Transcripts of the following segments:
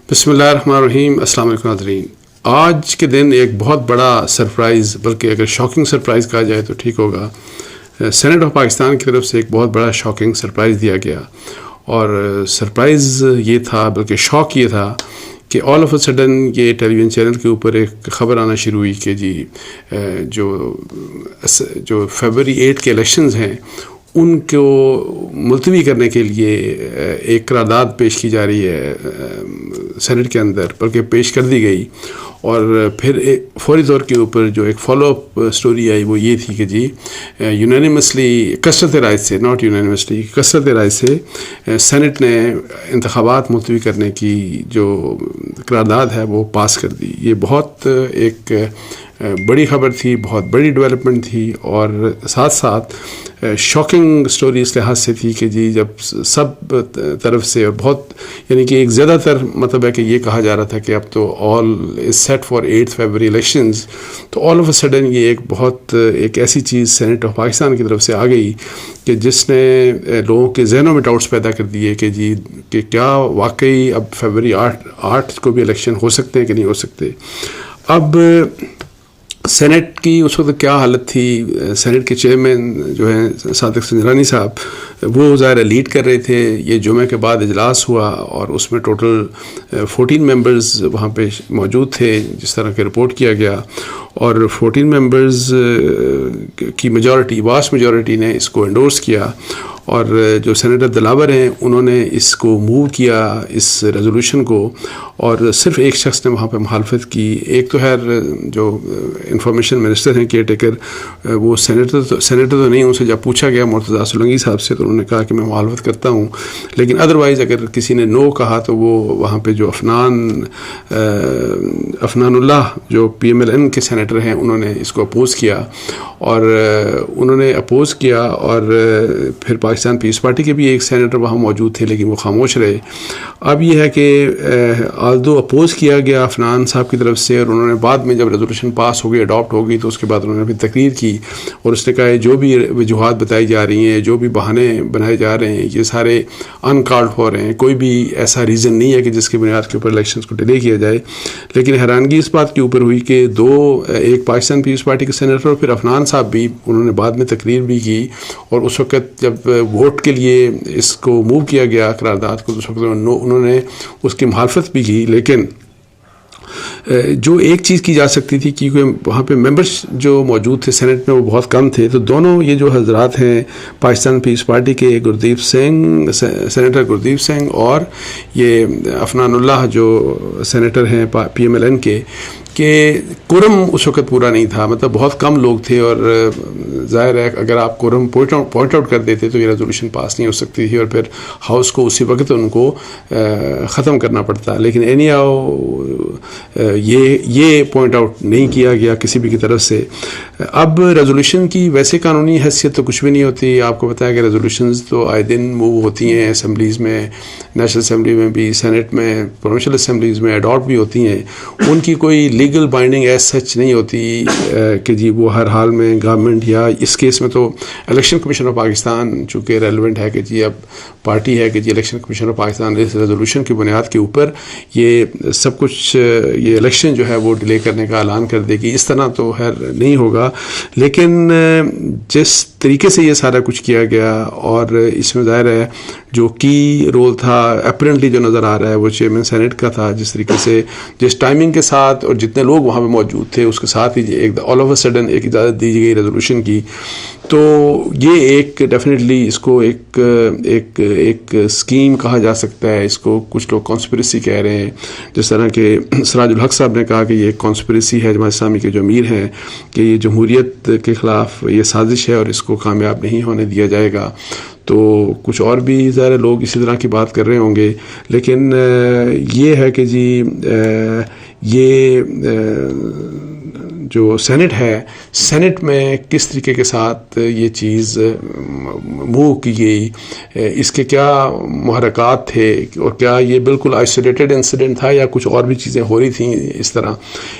بسم اللہ الرحمن الرحیم. السلام علیکم ناظرین. آج کے دن ایک بہت بڑا سرپرائز، بلکہ اگر شاکنگ سرپرائز کہا جائے تو ٹھیک ہوگا، سینٹ آف پاکستان کی طرف سے ایک بہت بڑا شاکنگ سرپرائز دیا گیا. اور سرپرائز یہ تھا، بلکہ شوق یہ تھا کہ آل آف اے سڈن یہ ٹیلی ویژن چینل کے اوپر ایک خبر آنا شروع ہوئی کہ جی جو فیبرری 8 کے الیکشنز ہیں ان کو ملتوی کرنے کے لیے ایک قرارداد پیش کی جا رہی ہے سینٹ کے اندر، بلکہ پیش کر دی گئی. اور پھر فوری طور کے اوپر جو ایک فالو اپ سٹوری آئی وہ یہ تھی کہ جی یونینیمسلی، کثرت رائے سے، ناٹ یونینیمسلی، کثرت رائے سے سینٹ نے انتخابات ملتوی کرنے کی جو قرارداد ہے وہ پاس کر دی. یہ بہت ایک بڑی خبر تھی، بہت بڑی ڈیولپمنٹ تھی، اور ساتھ ساتھ شاکنگ سٹوری اس لحاظ سے تھی کہ جی جب سب طرف سے، اور بہت یعنی کہ ایک زیادہ تر مطلب ہے کہ یہ کہا جا رہا تھا کہ اب تو آل از سیٹ فار 8 فیبرری الیکشنز، تو آل آف اے سڈن یہ ایک ایسی چیز سینٹ آف پاکستان کی طرف سے آ گئی کہ جس نے لوگوں کے ذہنوں میں ڈاؤٹس پیدا کر دیے کہ جی کہ کیا واقعی اب فیبرری 8 کو بھی الیکشن ہو سکتے ہیں کہ نہیں ہو سکتے. اب سینٹ کی اس وقت کیا حالت تھی؟ سینٹ کے چیئرمین جو ہیں صادق سنجرانی صاحب، وہ ظاہر لیڈ کر رہے تھے. یہ جمعہ کے بعد اجلاس ہوا اور اس میں ٹوٹل 14 ممبرز وہاں پہ موجود تھے جس طرح کہ رپورٹ کیا گیا، اور 14 ممبرز کی میجورٹی، واسٹ میجورٹی نے اس کو انڈورس کیا. اور جو سینیٹر دلاور ہیں انہوں نے اس کو موو کیا، اس ریزولوشن کو، اور صرف ایک شخص نے وہاں پہ مخالفت کی. ایک تو خیر جو انفارمیشن منسٹر ہیں کیئر ٹیکر، وہ سینیٹر تو نہیں، ان سے جب پوچھا گیا مرتضیٰ سولنگی صاحب سے تو انہوں نے کہا کہ میں مخالفت کرتا ہوں. لیکن ادروائز اگر کسی نے نو کہا تو وہ وہاں پہ جو افنان اللہ جو PMLN کے سینیٹر ہیں انہوں نے اس کو اپوز کیا، اور انہوں نے اپوز کیا. اور پھر پاکستان پیس پارٹی کے بھی ایک سینیٹر وہاں موجود تھے لیکن وہ خاموش رہے. اب یہ ہے کہ آلدو اپوز کیا گیا افنان صاحب کی طرف سے، اور انہوں نے بعد میں جب ریزولوشن پاس ہو گئی، اڈاپٹ ہو گئی، تو اس کے بعد انہوں نے پھر تقریر کی اور اس نے کہا جو بھی وجوہات بتائی جا رہی ہیں، جو بھی بہانے بنائے جا رہے ہیں، یہ سارے انکالڈ ہو رہے ہیں. کوئی بھی ایسا ریزن نہیں ہے کہ جس کی بنیاد کے اوپر الیکشنز کو ڈیلے کیا جائے. لیکن حیرانگی اس بات کے اوپر ہوئی کہ ایک پاکستان پیپلز پارٹی کے سینیٹر اور پھر افنان صاحب بھی، انہوں نے بعد میں تقریر بھی کی، اور اس وقت جب ووٹ کے لیے اس کو موو کیا گیا قرارداد کو، اس وقت انہوں نے اس کی مخالفت بھی کی. لیکن جو ایک چیز کی جا سکتی تھی، کیونکہ وہاں پہ ممبرس جو موجود تھے سینٹ میں وہ بہت کم تھے، تو دونوں یہ جو حضرات ہیں پاکستان پیپلز پارٹی کے، گردیپ سنگھ، سینیٹر گردیپ سنگھ، اور یہ افنان اللہ جو سینیٹر ہیں PMLN کے، کہ قرم اس وقت پورا نہیں تھا، مطلب بہت کم لوگ تھے. اور ظاہر ہے اگر آپ قرم پوائنٹ آؤٹ کر دیتے تو یہ ریزولوشن پاس نہیں ہو سکتی تھی، اور پھر ہاؤس کو اسی وقت ان کو ختم کرنا پڑتا. لیکن اینی یہ پوائنٹ آؤٹ نہیں کیا گیا کسی بھی کی طرف سے. اب ریزولوشن کی ویسے قانونی حیثیت تو کچھ بھی نہیں ہوتی. آپ کو پتہ ہے کہ ریزولوشنز تو آئے دن موو ہوتی ہیں اسمبلیز میں، نیشنل اسمبلی میں بھی، سینٹ میں، پروونشل اسمبلیز میں اڈاپٹ بھی ہوتی ہیں. ان کی کوئی لیگل بائنڈنگ ایز سچ نہیں ہوتی کہ جی وہ ہر حال میں گورنمنٹ، یا اس کیس میں تو الیکشن کمیشن آف پاکستان چونکہ ریلیونٹ ہے کہ جی اب پارٹی ہے کہ جی الیکشن کمیشن آف پاکستان اس ریزولوشن کی بنیاد کے اوپر یہ سب کچھ، یہ الیکشن جو ہے وہ ڈیلے کرنے کا اعلان کر دے گی. اس طرح تو خیر نہیں ہوگا. لیکن جس طریقے سے یہ سارا کچھ کیا گیا، اور اس میں ظاہر ہے جو کی رول تھا اپیرنٹلی جو نظر آ رہا ہے وہ چیئرمین سینٹ کا تھا. جس طریقے سے جس ٹائمنگ کے ساتھ اور جتنے لوگ وہاں پہ موجود تھے اس کے ساتھ ہی ایک آل آف اے سڈن ایک اجازت دی گئی ریزولوشن کی، تو یہ ایک ڈیفینیٹلی اس کو ایک اسکیم کہا جا سکتا ہے. اس کو کچھ لوگ کانسپریسی کہہ رہے ہیں، جس طرح کہ سراج الحق صاحب نے کہا کہ یہ ایک کانسپریسی ہے جماعت اسلامی کے جو امیر ہیں، کہ یہ جمہوریت کے خلاف یہ سازش ہے اور اس کو کامیاب نہیں ہونے دیا جائے گا. تو کچھ اور بھی ظاہر لوگ اسی طرح کی بات کر رہے ہوں گے. لیکن یہ ہے کہ جی یہ جو سینٹ ہے، سینٹ میں کس طریقے کے ساتھ یہ چیز موو کی گئی، اس کے کیا محرکات تھے، اور کیا یہ بالکل آئسولیٹڈ انسیڈنٹ تھا یا کچھ اور بھی چیزیں ہو رہی تھیں اس طرح۔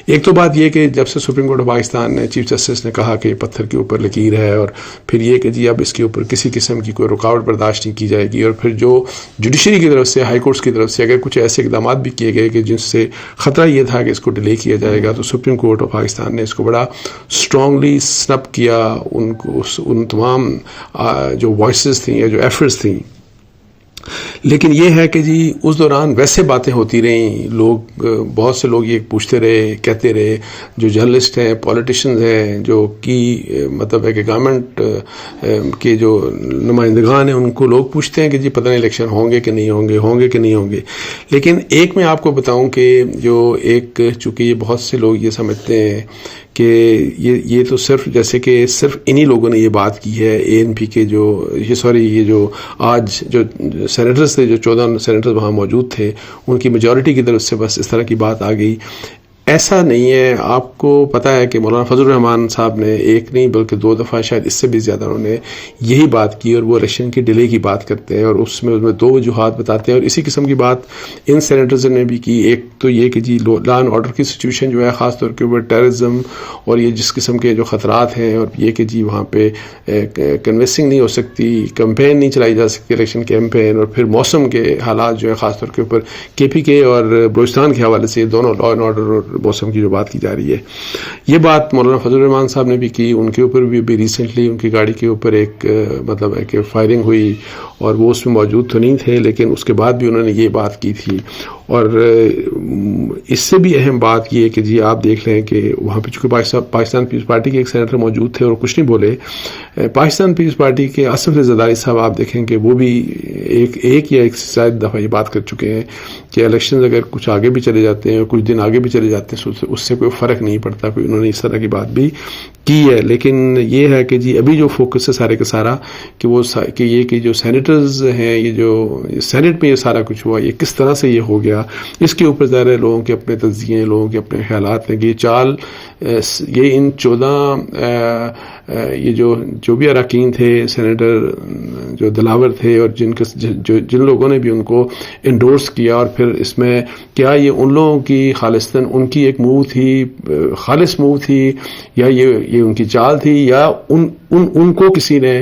ایک تو بات یہ کہ جب سے سپریم کورٹ آف پاکستان نے چیف جسٹس نے کہا کہ پتھر کے اوپر لکیر ہے، اور پھر یہ کہ جی اب اس کے اوپر کسی قسم کی کوئی رکاوٹ برداشت نہیں کی جائے گی، اور پھر جو جوڈیشری کی طرف سے، ہائی کورٹس کی طرف سے اگر کچھ ایسے اقدامات بھی کیے گئے کہ جن سے خطرہ یہ تھا کہ اس کو ڈیلے کیا جائے گا، تو سپریم کورٹ آف پاکستان نے اس کو بڑا اسٹرانگلی سنپ کیا، ان تمام جو وائسز تھیں یا جو ایفرٹس تھیں۔ لیکن یہ ہے کہ جی اس دوران ویسے باتیں ہوتی رہیں، لوگ بہت سے لوگ یہ پوچھتے رہے، کہتے رہے، جو جرنلسٹ ہیں، پولیٹیشنز ہیں، جو کی مطلب ہے کہ گورنمنٹ کے جو نمائندگان ہیں، ان کو لوگ پوچھتے ہیں کہ جی پتہ نہیں الیکشن ہوں گے کہ نہیں ہوں گے، ہوں گے کہ نہیں ہوں گے۔ لیکن ایک میں آپ کو بتاؤں کہ جو ایک، چونکہ یہ بہت سے لوگ یہ سمجھتے ہیں کہ یہ تو صرف جیسے کہ صرف انہی لوگوں نے یہ بات کی ہے، اے این پی کے یہ جو آج جو سینیٹرز تھے، جو 14 سینیٹرز وہاں موجود تھے، ان کی میجورٹی کی طرف سے بس اس طرح کی بات آ گئی۔ ایسا نہیں ہے، آپ کو پتہ ہے کہ مولانا فضل الرحمان صاحب نے ایک نہیں بلکہ 2 دفعہ، شاید اس سے بھی زیادہ، انہوں نے یہی بات کی، اور وہ الیکشن کی ڈیلے کی بات کرتے ہیں، اور اس میں 2 وجوہات بتاتے ہیں، اور اسی قسم کی بات ان سینیٹرز نے بھی کی۔ ایک تو یہ کہ جی لا اینڈ آرڈر کی سچویشن جو ہے، خاص طور کے اوپر ٹیررزم اور یہ جس قسم کے جو خطرات ہیں، اور یہ کہ جی وہاں پہ کنوینسنگ نہیں ہو سکتی، کمپین نہیں چلائی جا سکتی، الیکشن کیمپین، اور پھر موسم کے حالات جو ہے، خاص طور کے اوپر کے پی کے اور بلوچستان کے حوالے سے، دونوں لا اینڈ آرڈر اور موسم کی جو بات کی جا رہی ہے، یہ بات مولانا فضل الرحمان صاحب نے بھی کی۔ ان کے اوپر بھی ریسنٹلی ان کی گاڑی کے اوپر ایک مطلب ہے کہ فائرنگ ہوئی، اور وہ اس میں موجود تو نہیں تھے، لیکن اس کے بعد بھی انہوں نے یہ بات کی تھی۔ اور اس سے بھی اہم بات یہ ہے کہ جی آپ دیکھ لیں کہ وہاں پہ چونکہ پاکستان پیپلز پارٹی کے ایک سینیٹر موجود تھے اور کچھ نہیں بولے، پاکستان پیپلز پارٹی کے آصف زرداری صاحب آپ دیکھیں کہ وہ بھی ایک یا ایک سے زائد دفعہ یہ بات کر چکے ہیں کہ الیکشنز اگر کچھ آگے بھی چلے جاتے ہیں اور کچھ دن آگے بھی چلے جاتے ہیں، اس سے کوئی فرق نہیں پڑتا، کوئی انہوں نے اس طرح کی بات بھی کی ہے۔ لیکن یہ ہے کہ جی ابھی جو فوکس ہے سارے کا سارا کہ وہ کہ یہ کہ جو سینیٹرز ہیں، یہ جو سینٹ میں یہ سارا کچھ ہوا، یہ کس طرح سے یہ ہو گیا، اس کے اوپر ظاہر ہے لوگوں کے اپنے تجزیے، لوگوں کے اپنے خیالات ہیں کہ یہ چال، یہ ان 14 یہ جو بھی اراکین تھے، سینیٹر جو دلاور تھے، اور جن لوگوں نے بھی ان کو انڈورس کیا، اور پھر اس میں کیا یہ ان لوگوں کی خالصتاً ان کی ایک موو تھی، خالص موو تھی، یا یہ ان کی چال تھی، یا ان کو کسی نے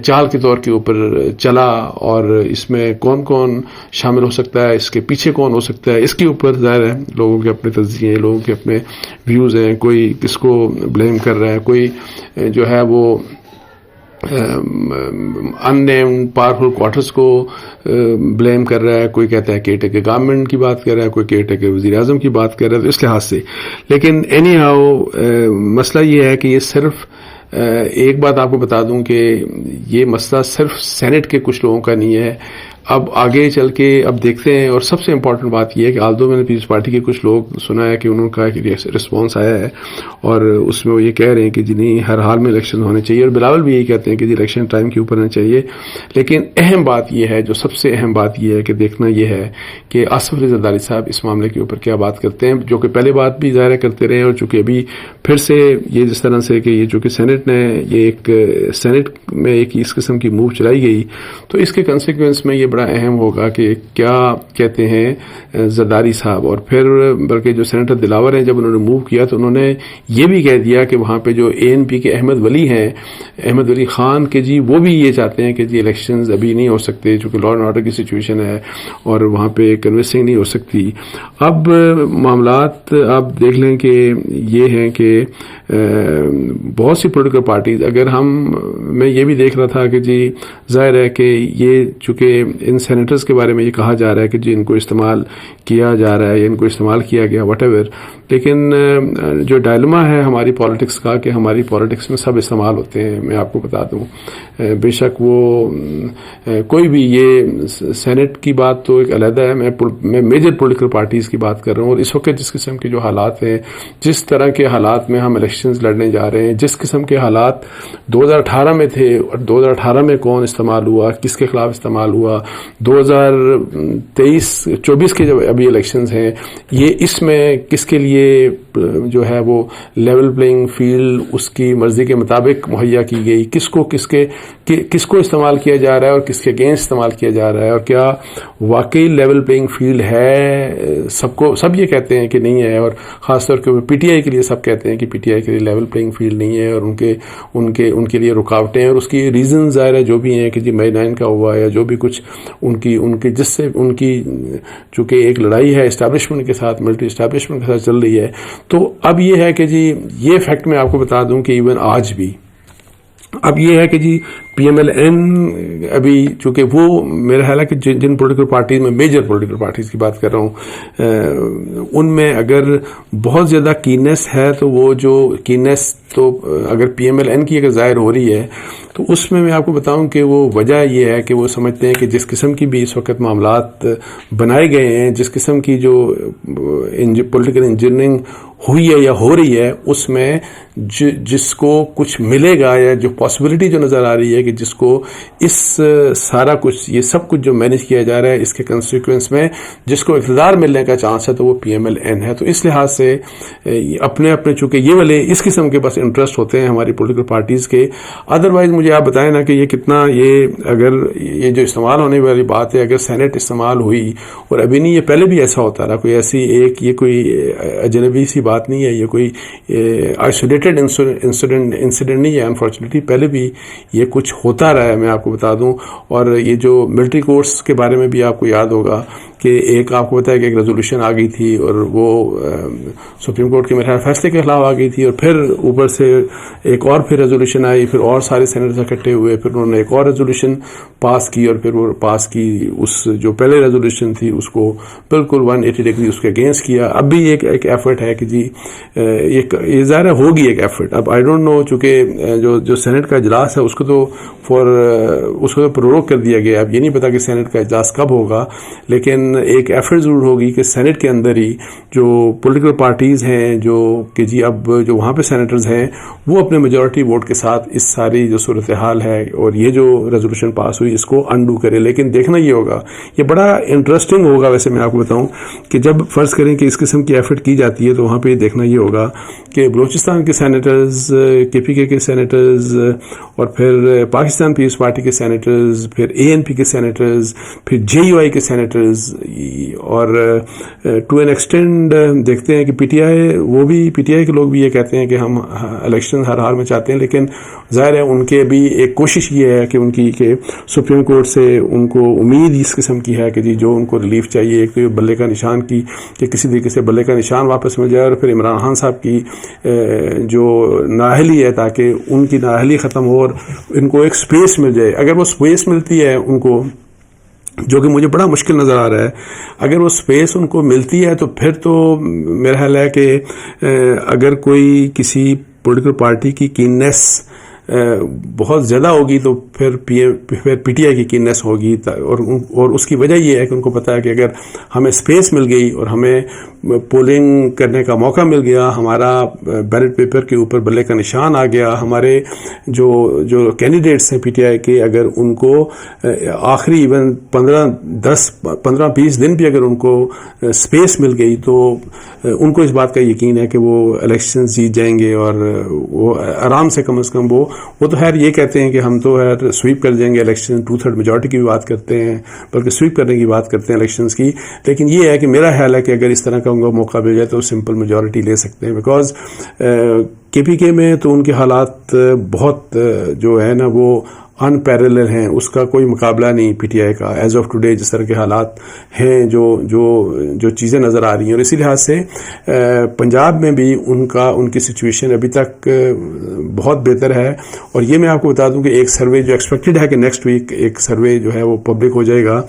چال کے طور کے اوپر چلا، اور اس میں کون کون شامل ہو سکتا ہے، اس کے پیچھے کون ہو سکتا ہے، اس کے اوپر ظاہر ہے لوگوں کے اپنے تجزیے، لوگوں کے اپنے ویوز ہیں، کوئی کس کو بلیم کر رہا ہے، کوئی جو ہے وہ ان نیمڈ پاورفل کوارٹرز کو بلیم کر رہا ہے، کوئی کہتا ہے کیئر ٹیکر گورنمنٹ کی بات کر رہا ہے، کوئی کیئر ٹیکر وزیر اعظم کی بات کر رہا ہے، تو اس لحاظ سے۔ لیکن اینی ہاؤ مسئلہ یہ ہے کہ یہ صرف ایک بات آپ کو بتا دوں کہ یہ مسئلہ صرف سینٹ کے کچھ لوگوں کا نہیں ہے، اب آگے چل کے اب دیکھتے ہیں۔ اور سب سے امپورٹنٹ بات یہ ہے کہ آلدو میں نے پیپلز پارٹی کے کچھ لوگ سنا ہے کہ انہوں نے کہا کہ رسپانس آیا ہے، اور اس میں وہ یہ کہہ رہے ہیں کہ جی نہیں، ہر حال میں الیکشن ہونے چاہیے، اور بلاول بھی یہی کہتے ہیں کہ جی الیکشن ٹائم کے اوپر ہونا چاہیے۔ لیکن اہم بات یہ ہے، جو سب سے اہم بات یہ ہے کہ دیکھنا یہ ہے کہ آصف علی زرداری صاحب اس معاملے کے اوپر کیا بات کرتے ہیں، جو کہ پہلے بات بھی ظاہر کرتے رہے، اور چونکہ ابھی پھر سے یہ جس طرح سے کہ یہ جو کہ سینٹ نے یہ ایک سینٹ میں ایک اس قسم کی موو چلائی گئی، تو اس کے کنسیکوینس میں یہ بڑا اہم ہوگا کہ کیا کہتے ہیں زرداری صاحب۔ اور پھر بلکہ جو سینیٹر دلاور ہیں، جب انہوں نے موو کیا تو انہوں نے یہ بھی کہہ دیا کہ وہاں پہ جو اے این پی کے احمد ولی ہیں، احمد ولی خان کے جی وہ بھی یہ چاہتے ہیں کہ جی الیکشنز ابھی نہیں ہو سکتے، چونکہ لا اینڈ آرڈر کی سچویشن ہے اور وہاں پہ کنوینسنگ نہیں ہو سکتی۔ اب معاملات آپ دیکھ لیں کہ یہ ہیں کہ بہت سی پولیٹیکل پارٹیز، اگر میں یہ بھی دیکھ رہا تھا کہ جی ظاہر ہے کہ یہ چونکہ ان سینیٹرز کے بارے میں یہ کہا جا رہا ہے کہ جی ان کو استعمال کیا جا رہا ہے یا ان کو استعمال کیا گیا واٹ ایور، لیکن جو ڈائلما ہے ہماری پالیٹکس کا کہ ہماری پالیٹکس میں سب استعمال ہوتے ہیں۔ میں آپ کو بتا دوں، بے شک وہ کوئی بھی، یہ سینٹ کی بات تو ایک علیحدہ ہے، میں میجر پولیٹیکل پارٹیز کی بات کر رہا ہوں، اور اس وقت جس قسم کے جو حالات ہیں، جس طرح کے حالات میں ہم الیکشنز لڑنے جا رہے ہیں، جس قسم کے حالات 2018 میں تھے، اور 2018 میں کون استعمال ہوا، کس کے خلاف استعمال ہوا، 2023-24 کے جب ابھی الیکشنز ہیں، یہ اس میں کس کے لیے جو ہے وہ لیول پلینگ فیلڈ اس کی مرضی کے مطابق مہیا کی گئی، کس کو استعمال کیا جا رہا ہے اور کس کے اگینسٹ استعمال کیا جا رہا ہے، اور کیا واقعی لیول پلینگ فیلڈ ہے؟ سب یہ کہتے ہیں کہ نہیں ہے، اور خاص طور پہ پی ٹی آئی کے لیے سب کہتے ہیں کہ پی ٹی آئی کے لیے لیول پلینگ فیلڈ نہیں ہے، اور ان کے لیے رکاوٹیں ہیں، اور اس کی ریزن ظاہر ہے جو بھی ہیں کہ جی مئی 9 کا ہوا یا جو بھی کچھ ان کی جس سے ان کی چونکہ ایک لڑائی ہے اسٹیبلشمنٹ کے ساتھ، ملٹری اسٹیبلشمنٹ کے ساتھ چل رہی ہے، تو اب یہ ہے کہ جی یہ فیکٹ میں آپ کو بتا دوں کہ ایون آج بھی اب یہ ہے کہ جی پی ایم ایل این ابھی چونکہ وہ میرا خیال ہے کہ جن پولیٹیکل پارٹیز میں میجر پولیٹیکل پارٹیز کی بات کر رہا ہوں، ان میں اگر بہت زیادہ کینس ہے تو وہ جو کینس تو اگر پی ایم ایل این کی اگر ظاہر ہو رہی ہے تو اس میں آپ کو بتاؤں کہ وہ وجہ یہ ہے کہ وہ سمجھتے ہیں کہ جس قسم کی بھی اس وقت معاملات بنائے گئے ہیں، جس قسم کی جو پولیٹیکل انجینئرنگ ہوئی ہے یا ہو رہی ہے، اس میں جس کو کچھ ملے گا یا جو پاسبلٹی جو نظر آ رہی ہے کہ جس کو اس سارا کچھ یہ سب کچھ جو مینیج کیا جا رہا ہے اس کے کنسیکوینس میں جس کو اقتدار ملنے کا چانس ہے تو وہ پی ایم ایل این ہے۔ تو اس لحاظ سے اپنے چونکہ یہ والے اس قسم کے بس انٹرسٹ ہوتے ہیں ہماری پولیٹیکل پارٹیز کے، ادروائز مجھے آپ بتائیں نا کہ یہ کتنا اگر یہ جو استعمال ہونے والی بات ہے، اگر سینٹ استعمال ہوئی، اور ابھی نہیں یہ پہلے بھی ایسا ہوتا رہا، کوئی ایسی یہ کوئی اجنبی سی بات نہیں ہے، یہ کوئی آئسولیٹڈ انسیڈنٹ نہیں ہے، انفارچونیٹلی پہلے بھی یہ کچھ ہوتا رہا ہے، میں آپ کو بتا دوں۔ اور یہ جو ملٹری کورٹس کے بارے میں بھی آپ کو یاد ہوگا کہ ایک آپ کو بتایا کہ ایک ریزولوشن آ گئی تھی اور وہ سپریم کورٹ کے میرے فیصلے کے خلاف آ گئی تھی، اور پھر اوپر سے ایک اور پھر ریزولوشن آئی، پھر اور سارے سینیٹرز اکٹھے ہوئے، پھر انہوں نے ایک اور ریزولوشن پاس کی، اور پھر وہ پاس کی اس جو پہلے ریزولوشن تھی اس کو بالکل 180 ڈگری اس کے اگینسٹ کیا۔ اب بھی ایک ایفرٹ ہے کہ جی یہ ظاہر ہوگی ایک ایفرٹ، اب آئی ڈونٹ نو، چونکہ جو سینٹ کا اجلاس ہے اس کو تو پروروگ کر دیا گیا، اب یہ نہیں پتا کہ سینٹ کا اجلاس کب ہوگا، لیکن ایک ایفرٹ ضرور ہوگی کہ سینٹ کے اندر ہی جو پولیٹیکل پارٹیز ہیں جو کہ جی اب جو وہاں پہ سینیٹرز ہیں وہ اپنے میجورٹی ووٹ کے ساتھ اس ساری جو صورتحال ہے اور یہ جو ریزولوشن پاس ہوئی اس کو انڈو کرے۔ لیکن دیکھنا یہ ہوگا، یہ بڑا انٹرسٹنگ ہوگا، ویسے میں آپ کو بتاؤں کہ جب فرض کریں کہ اس قسم کی ایفرٹ کی جاتی ہے تو وہاں پہ یہ دیکھنا یہ ہوگا کہ بلوچستان کے سینیٹرز، کے پی کے سینیٹرز، اور پھر پاکستان پیپلز پارٹی کے سینیٹرز، پھر اے این پی کے سینیٹرز، پھر جے یو آئی کے سینیٹرز، اور ٹو این ایکسٹینڈ دیکھتے ہیں کہ پی ٹی آئی کے لوگ بھی یہ کہتے ہیں کہ ہم الیکشن ہر حال میں چاہتے ہیں، لیکن ظاہر ہے ان کے بھی ایک کوشش یہ ہے کہ ان کی کہ سپریم کورٹ سے ان کو امید اس قسم کی ہے کہ جی جو ان کو ریلیف چاہیے، ایک تو بلے کا نشان کی کہ کسی طریقے سے بلے کا نشان واپس مل جائے، اور پھر عمران خان صاحب کی جو نااہلی ہے تاکہ ان کی نااہلی ختم ہو اور ان کو ایک سپیس مل جائے۔ اگر وہ سپیس ملتی ہے ان کو، جو کہ مجھے بڑا مشکل نظر آ رہا ہے، اگر وہ سپیس ان کو ملتی ہے تو پھر تو میرا خیال ہے کہ اگر کوئی کسی پولیٹیکل پارٹی کی کیننس بہت زیادہ ہوگی تو پھر پی ٹی آئی کی کیننس ہوگی، اور اس کی وجہ یہ ہے کہ ان کو پتا ہے کہ اگر ہمیں سپیس مل گئی اور ہمیں پولنگ کرنے کا موقع مل گیا، ہمارا بیلٹ پیپر کے اوپر بلے کا نشان آ گیا، ہمارے جو کینڈیڈیٹس ہیں پی ٹی آئی کے، اگر ان کو آخری ایون 15-20 دن بھی اگر ان کو سپیس مل گئی تو ان کو اس بات کا یقین ہے کہ وہ الیکشن جیت جائیں گے، اور وہ آرام سے کم از کم وہ تو خیر یہ کہتے ہیں کہ ہم تو خیر سویپ کر جائیں گے الیکشن، 2/3 میجورٹی کی بھی بات کرتے ہیں، بلکہ سویپ کرنے کی بات کرتے ہیں الیکشنز کی۔ لیکن یہ ہے کہ میرا خیال ہے کہ اگر اس طرح کا ان کو موقع مل جائے تو سمپل میجورٹی لے سکتے ہیں، بیکاز کے پی کے میں تو ان کے حالات بہت جو ہے نا وہ ان پیرلل ہیں، اس کا کوئی مقابلہ نہیں پی ٹی آئی کا ایز آف ٹوڈے، جس طرح کے حالات ہیں جو چیزیں نظر آ رہی ہیں، اور اسی لحاظ سے پنجاب میں بھی ان کی سچویشن ابھی تک بہت بہتر ہے۔ اور یہ میں آپ کو بتا دوں کہ ایک سروے جو ایکسپیکٹڈ ہے کہ نیکسٹ ویک ایک سروے جو ہے وہ پبلک ہو جائے گا،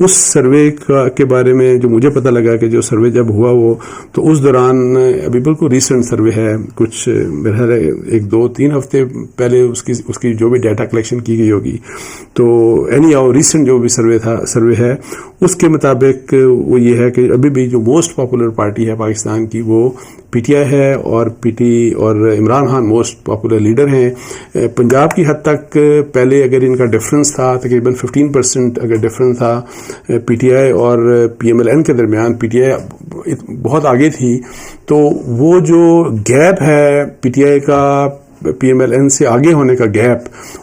اس سروے کے بارے میں جو مجھے پتہ لگا کہ جو سروے جب ہوا وہ تو اس دوران ابھی بالکل ریسنٹ سروے ہے، کچھ میرا خیال ہے 1-2-3 ہفتے پہلے اس کی جو بھی ڈیٹا کلیکشن کی گئی ہوگی، تو ریسنٹ جو بھی سروے ہے اس کے مطابق وہ یہ ہے کہ ابھی بھی جو موسٹ پاپولر پارٹی ہے پاکستان کی وہ پی ٹی آئی ہے، اور Imran Khan most popular leader ہیں۔ پنجاب کی حد تک پہلے اگر ان کا ڈفرنس تھا تقریباً 15% اگر ڈفرنس تھا پی ٹی آئی اور پی ایم ایل این کے درمیان، پی ٹی آئی بہت آگے تھی، تو وہ جو گیپ ہے پی ٹی آئی کا پی ایم ایل این سے آگے ہونے کا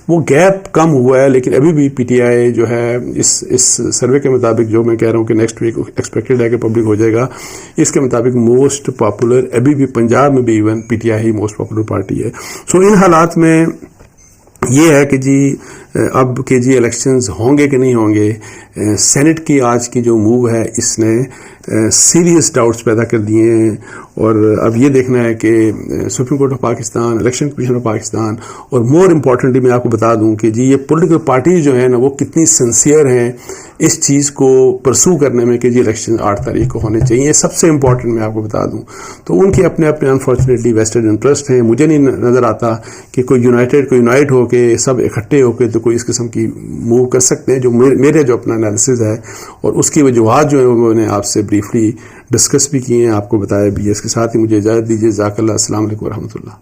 وہ گیپ کم ہوا ہے، لیکن ابھی بھی پی ٹی آئی جو ہے اس سروے کے مطابق، جو میں کہہ رہا ہوں کہ نیکسٹ ویک ایکسپیکٹڈ ہے کہ پبلک ہو جائے گا، اس کے مطابق موسٹ پاپولر ابھی بھی پنجاب میں بھی even P T I most popular party ہے۔ سو ان حالات میں یہ ہے کہ جی اب کہ جی الیکشنز ہوں گے کہ نہیں ہوں گے، سینٹ کی آج کی جو موو ہے اس نے سیریس ڈاؤٹس پیدا کر دیے ہیں، اور اب یہ دیکھنا ہے کہ supreme court of Pakistan, election Commission of Pakistan, اور مور امپورٹنٹلی میں آپ کو بتا دوں کہ جی یہ پولیٹیکل پارٹیز جو ہیں نا وہ کتنی سنسیئر ہیں اس چیز کو پرسو کرنے میں کہ جی الیکشن 8 تاریخ کو ہونے چاہیے، یہ سب سے امپورٹنٹ میں آپ کو بتا دوں۔ تو ان کے اپنے انفارچونیٹلی ویسٹڈ انٹرسٹ ہیں، مجھے نہیں نظر آتا کہ کوئی یونائٹ ہو کے سب اکٹھے ہو کے تو کوئی اس قسم کی موو کر سکتے ہیں، جو میرے جو اپنا انالیسز ہے اور اس کی وجوہات جو ہیں وہ میں نے آپ سے بریفلی ڈسکس بھی کیے ہیں، آپ کو بتایا بھی ہے۔ اس کے ساتھ ہی مجھے اجازت دیجیے، جزاک اللہ، السلام علیکم ورحمۃ اللہ۔